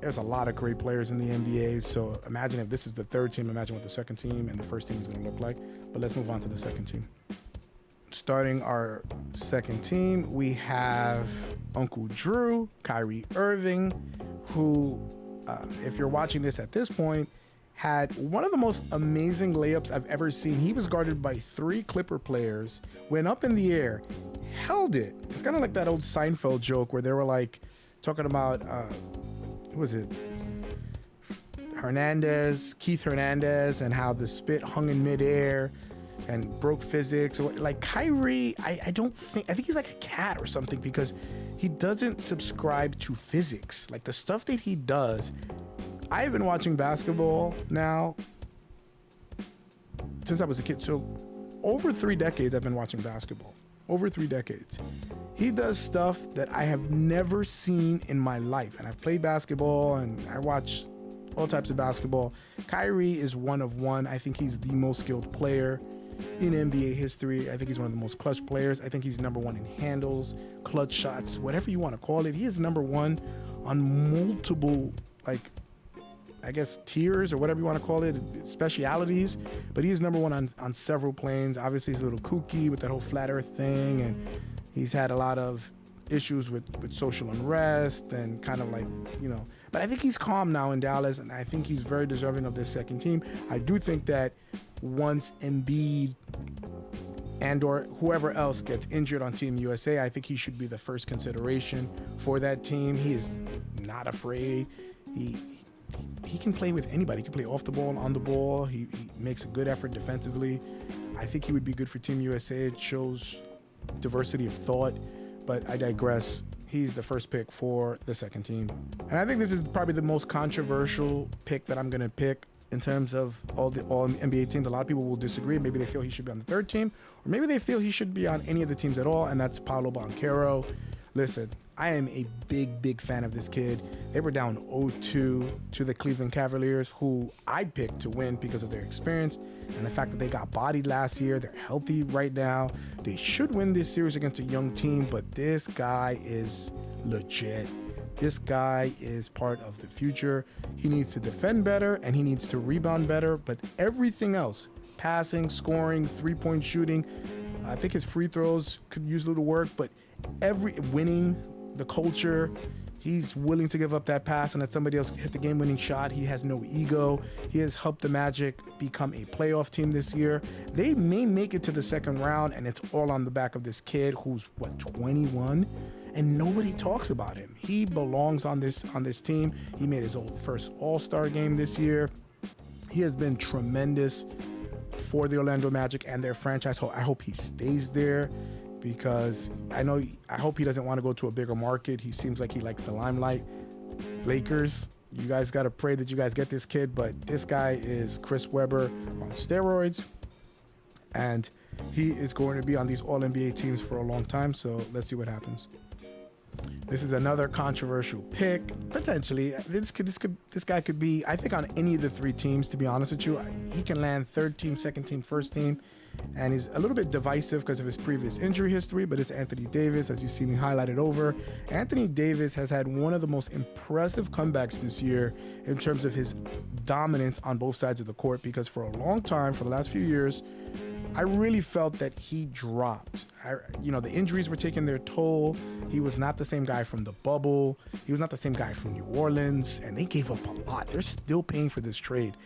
there's a lot of great players in the NBA. So imagine if this is the third team, imagine what the second team and the first team is going to look like. But let's move on to the second team. Starting our second team, we have Uncle Drew, Kyrie Irving, who, if you're watching this at this point, had one of the most amazing layups I've ever seen. He was guarded by 3 Clipper players, went up in the air, held it. It's kind of like that old Seinfeld joke where they were like talking about, who was it? Keith Hernandez, and how the spit hung in midair and broke physics. Like Kyrie, I think he's like a cat or something, because he doesn't subscribe to physics. Like the stuff that he does. I've been watching basketball now since I was a kid. So over 3 decades, I've been watching basketball. Over 3 decades. He does stuff that I have never seen in my life. And I've played basketball and I watch all types of basketball. Kyrie is one of one. I think he's the most skilled player in NBA history. I think he's one of the most clutch players. I think he's number 1 in handles, clutch shots, whatever you want to call it. He is number 1 on multiple, I guess, tiers or whatever you want to call it, specialities, but he is number 1 on several planes. Obviously, he's a little kooky with that whole flat earth thing, and he's had a lot of issues with social unrest and kind of like, but I think he's calm now in Dallas, and I think he's very deserving of this second team. I do think that once Embiid and or whoever else gets injured on Team USA, I think he should be the first consideration for that team. He is not afraid. He can play with anybody. He can play off the ball, on the ball. He makes a good effort defensively. I think he would be good for Team USA. It shows diversity of thought, but I digress. He's the first pick for the second team. And I think this is probably the most controversial pick that I'm going to pick in terms of all NBA teams. A lot of people will disagree. Maybe they feel he should be on the third team, or maybe they feel he should be on any of the teams at all, and that's Paolo Banchero. Listen, I am a big fan of this kid. They were down 0-2 to the Cleveland Cavaliers, who I picked to win because of their experience and the fact that they got bodied last year. They're healthy right now. They should win this series against a young team, but this guy is legit. This guy is part of the future. He needs to defend better and he needs to rebound better, but everything else, passing, scoring, three-point shooting, I think his free throws could use a little work, but winning, the culture, he's willing to give up that pass and let somebody else hit the game-winning shot. He has no ego. He has helped the Magic become a playoff team this year. They may make it to the second round, and it's all on the back of this kid who's, 21? And nobody talks about him. He belongs on this team. He made his first All-Star game this year. He has been tremendous for the Orlando Magic and their franchise. I hope he stays there, because I hope he doesn't want to go to a bigger market. He seems like he likes the limelight. Lakers, you guys got to pray that you guys get this kid, but this guy is Chris Webber on steroids, and he is going to be on these All-NBA teams for a long time, so let's see what happens. This is another controversial pick, potentially. This guy could be, I think, on any of the 3 teams, to be honest with you. He can land third team, second team, first team, and he's a little bit divisive because of his previous injury history, but it's Anthony Davis, as you see me highlighted over. Anthony Davis has had one of the most impressive comebacks this year in terms of his dominance on both sides of the court, because for a long time, for the last few years, I really felt that he dropped. The injuries were taking their toll. He was not the same guy from the bubble. He was not the same guy from New Orleans, and they gave up a lot. They're still paying for this trade.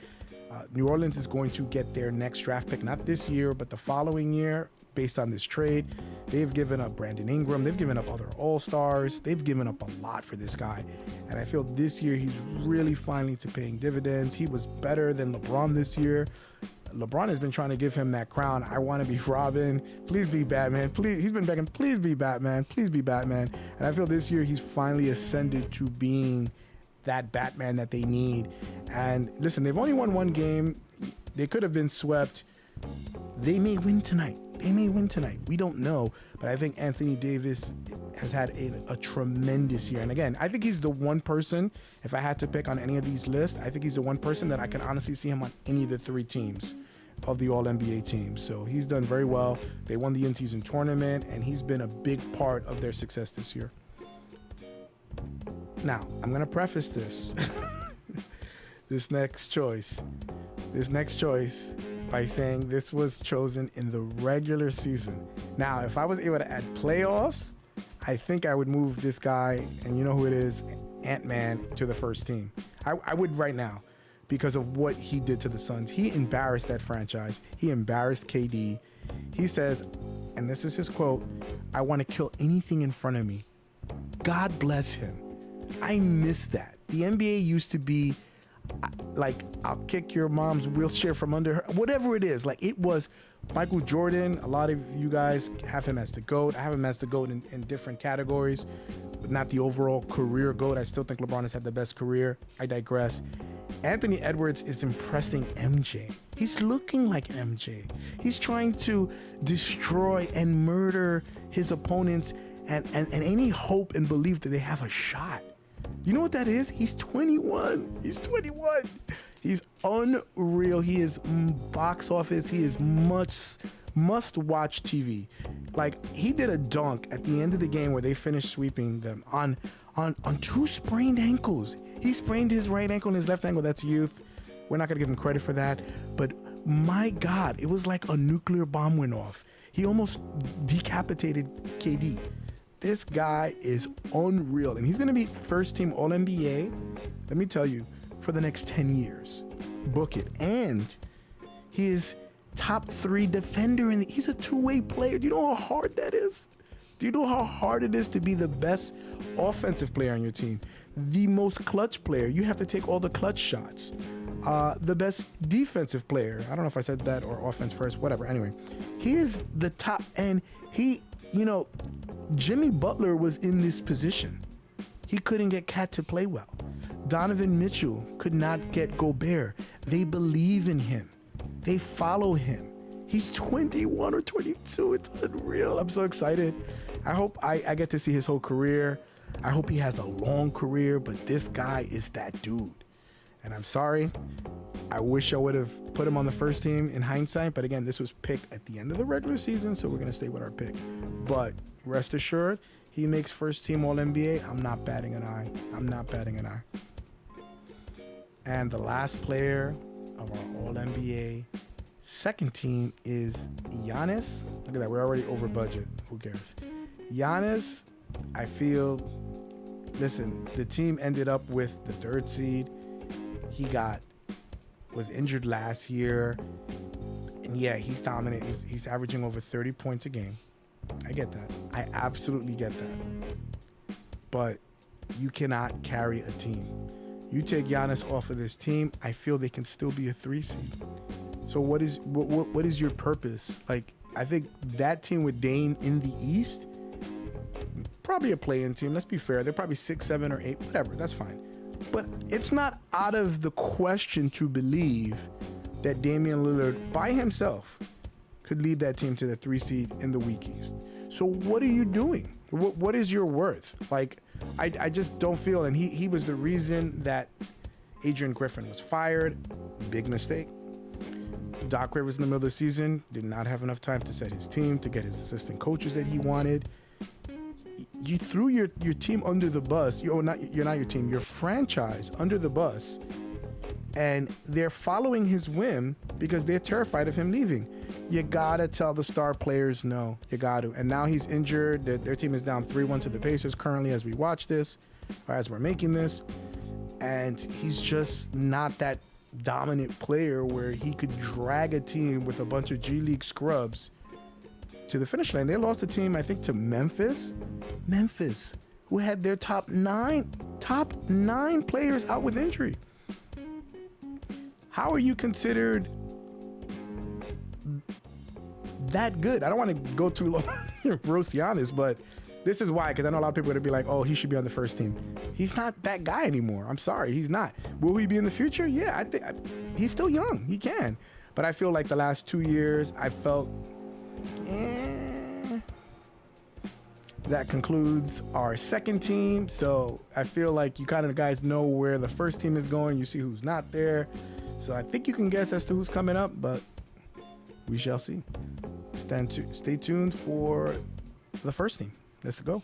New Orleans is going to get their next draft pick, not this year, but the following year, based on this trade. They've given up Brandon Ingram. They've given up other All-Stars. They've given up a lot for this guy. And I feel this year he's really finally to paying dividends. He was better than LeBron this year. LeBron has been trying to give him that crown. I want to be Robin. Please be Batman. Please. He's been begging, please be Batman. Please be Batman. And I feel this year he's finally ascended to being that Batman that they need. And listen, they've only won 1 game. They could have been swept. They may win tonight. We don't know. But I think Anthony Davis has had a tremendous year. And again, I think he's the one person, if I had to pick on any of these lists, I think he's the one person that I can honestly see him on any of the 3 teams of the All-NBA teams. So he's done very well. They won the in-season tournament, and he's been a big part of their success this year. Now, I'm going to preface this, this next choice by saying this was chosen in the regular season. Now, if I was able to add playoffs, I think I would move this guy, and you know who it is, Ant-Man, to the first team. I would right now because of what he did to the Suns. He embarrassed that franchise. He embarrassed KD. He says, and this is his quote, "I want to kill anything in front of me." God bless him. I miss that. The NBA used to be like, I'll kick your mom's wheelchair from under her, whatever it is. Like, it was Michael Jordan. A lot of you guys have him as the GOAT. I have him as the GOAT in different categories, but not the overall career GOAT. I still think LeBron has had the best career. I digress. Anthony Edwards is impressing MJ. He's looking like MJ. He's trying to destroy and murder his opponents and any hope and belief that they have a shot. You know what that is? He's 21. He's 21. He's unreal. He is box office. He is must-watch TV. Like, he did a dunk at the end of the game where they finished sweeping them on two sprained ankles. He sprained his right ankle and his left ankle. That's youth. We're not going to give him credit for that. But my God, it was like a nuclear bomb went off. He almost decapitated KD. This guy is unreal, and he's going to be first team All-NBA, let me tell you, for the next 10 years. Book it. And he is top 3 defender, and he's a two-way player. Do you know how hard that is? Do you know how hard it is to be the best offensive player on your team? The most clutch player. You have to take all the clutch shots. The best defensive player. I don't know if I said that or offense first, whatever. Anyway, he is the top, and Jimmy Butler was in this position. He couldn't get Cat to play well. Donovan Mitchell could not get Gobert. They believe in him. They follow him. He's 21 or 22. It's unreal. I'm so excited. I hope I get to see his whole career. I hope he has a long career, but this guy is that dude. And I'm sorry. I wish I would have put him on the first team in hindsight. But again, this was picked at the end of the regular season, so we're going to stay with our pick. But rest assured, he makes first team All-NBA. I'm not batting an eye. And the last player of our All-NBA second team is Giannis. Look at that. We're already over budget. Who cares? Giannis, I feel, listen, the team ended up with the 3rd seed. He was injured last year. And yeah, he's dominant. He's averaging over 30 points a game. I get that. I absolutely get that. But you cannot carry a team. You take Giannis off of this team, I feel they can still be a 3 seed. So what is your purpose? Like, I think that team with Dame in the East, probably a play-in team. Let's be fair. They're probably 6, 7, or 8, whatever. That's fine. But it's not out of the question to believe that Damian Lillard by himself could lead that team to the 3 seed in the weak East. So what are you doing? What is your worth? Like, I just don't feel, and he was the reason that Adrian Griffin was fired. Big mistake. Doc Rivers in the middle of the season did not have enough time to set his team, to get his assistant coaches that he wanted. You threw your team under the bus. You're not your team, your franchise under the bus. And they're following his whim because they're terrified of him leaving. You gotta tell the star players no. You got to. And now he's injured. Their team is down 3-1 to the Pacers currently as we watch this, or as we're making this. And he's just not that dominant player where he could drag a team with a bunch of G League scrubs to the finish line. They lost the team, I think, to Memphis, who had their top nine players out with injury. How are you considered that good? I don't want to go too long roast Giannis, but this is why, because I know a lot of people are going to be like, oh, he should be on the first team. He's not that guy anymore. I'm sorry, he's not. Will he be in the future? Yeah, I think he's still young. He can. But I feel like the last 2 years, I felt, That concludes our second team. So I feel like you kind of guys know where the first team is going. You see who's not there. So I think you can guess as to who's coming up, but we shall see. Stay tuned for the first team. Let's go.